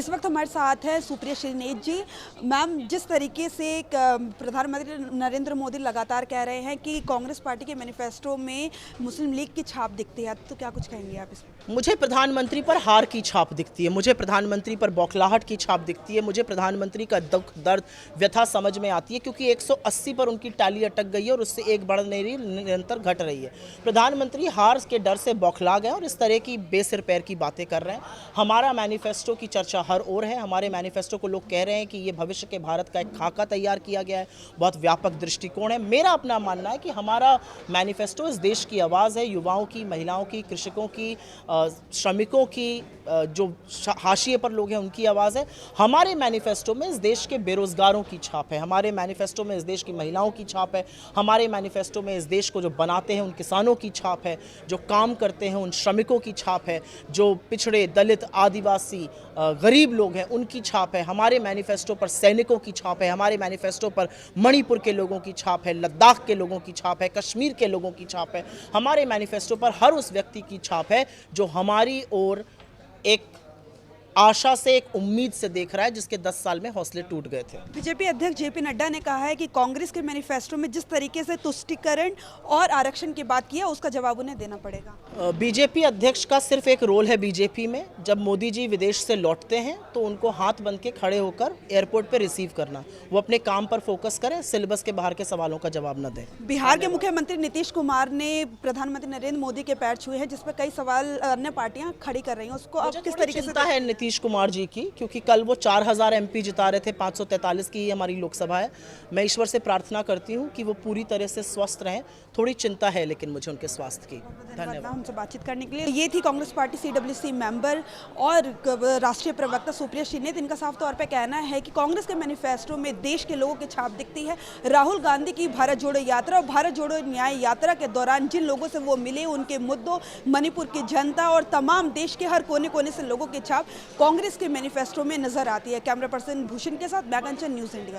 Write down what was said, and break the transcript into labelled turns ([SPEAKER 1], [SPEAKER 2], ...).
[SPEAKER 1] इस वक्त हमारे साथ है सुप्रिया श्रीनेत जी। मैम, जिस तरीके से प्रधानमंत्री नरेंद्र मोदी लगातार कह रहे हैं कि कांग्रेस पार्टी के मैनिफेस्टो में मुस्लिम लीग की छाप दिखती है, तो क्या कुछ कहेंगे आप इसमें?
[SPEAKER 2] मुझे प्रधानमंत्री पर हार की छाप दिखती है, मुझे प्रधानमंत्री पर बौखलाहट की छाप दिखती है, मुझे प्रधानमंत्री का दुख दर्द व्यथा समझ में आती है, क्योंकि 180 पर उनकी टाली अटक गई है और उससे एक बढ़ नहीं रही, निरंतर घट रही है। प्रधानमंत्री हार के डर से बौखला गए और इस तरह की बेसिर पैर की बातें कर रहे हैं। हमारा मैनिफेस्टो की चर्चा हर ओर है। हमारे मैनिफेस्टो को लोग कह रहे हैं कि ये भविष्य के भारत का एक खाका तैयार किया गया है, बहुत व्यापक दृष्टिकोण है। मेरा अपना मानना है कि हमारा मैनिफेस्टो इस देश की आवाज़ है, युवाओं की, महिलाओं की, कृषकों की, श्रमिकों की, जो हाशिए पर लोग हैं उनकी आवाज़ है। हमारे मैनिफेस्टो में इस देश के बेरोजगारों की छाप है, हमारे मैनिफेस्टो में इस देश की महिलाओं की छाप है, हमारे मैनिफेस्टो में इस देश को जो बनाते हैं उन किसानों की छाप है, जो काम करते हैं उन श्रमिकों की छाप है, जो पिछड़े, दलित, आदिवासी, गरीब लोग हैं उनकी छाप है। हमारे मैनिफेस्टो पर सैनिकों की छाप है, हमारे मैनिफेस्टो पर मणिपुर के लोगों की छाप है, लद्दाख के लोगों की छाप है, कश्मीर के लोगों की छाप है। हमारे मैनिफेस्टो पर हर उस व्यक्ति की छाप है जो हमारी ओर एक आशा से, एक उम्मीद से देख रहा है, जिसके 10 साल में हौसले टूट गए थे।
[SPEAKER 1] बीजेपी अध्यक्ष जेपी नड्डा ने कहा है कि कांग्रेस के मैनिफेस्टो में जिस तरीके से तुष्टीकरण और आरक्षण की बात की है, उसका जवाब उन्हें देना पड़ेगा।
[SPEAKER 2] बीजेपी अध्यक्ष का सिर्फ एक रोल है बीजेपी में। जब मोदी जी विदेश से लौटते हैं तो उनको हाथ बन के खड़े होकर एयरपोर्ट पे रिसीव करना। वो अपने काम पर फोकस करें, सिलेबस के बाहर के सवालों का जवाब न दें।
[SPEAKER 1] बिहार के मुख्यमंत्री नीतीश कुमार ने प्रधानमंत्री नरेंद्र मोदी के पैर छुए हैं, जिस पर कई सवाल अन्य पार्टियां खड़ी कर रही हैं। उसको आप किस तरीके से
[SPEAKER 2] चिंता है नीतीश कुमार जी की, क्योंकि कल वो 4000 एमपी जिता रहे थे, 543 की हमारी लोकसभा है। मैं ईश्वर से प्रार्थना करती हूँ कि वो पूरी तरह से स्वस्थ रहें। थोड़ी चिंता है लेकिन मुझे उनके स्वास्थ्य की। धन्यवाद
[SPEAKER 1] हमसे बातचीत करने के लिए। ये थी कांग्रेस पार्टी CWC मेंबर और राष्ट्रीय प्रवक्ता सुप्रिया श्रीनेत। इनका साफ तौर पे कहना है कि कांग्रेस के मैनिफेस्टो में देश के लोगों की छाप दिखती है। राहुल गांधी की भारत जोड़ो यात्रा और भारत जोड़ो न्याय यात्रा के दौरान जिन लोगों से वो मिले, उनके मुद्दों, मणिपुर की जनता और तमाम देश के हर कोने कोने से लोगों की छाप कांग्रेस के मैनिफेस्टो में नजर आती है। कैमरा पर्सन भूषण के साथ मैं कंचन, न्यूज़ इंडिया।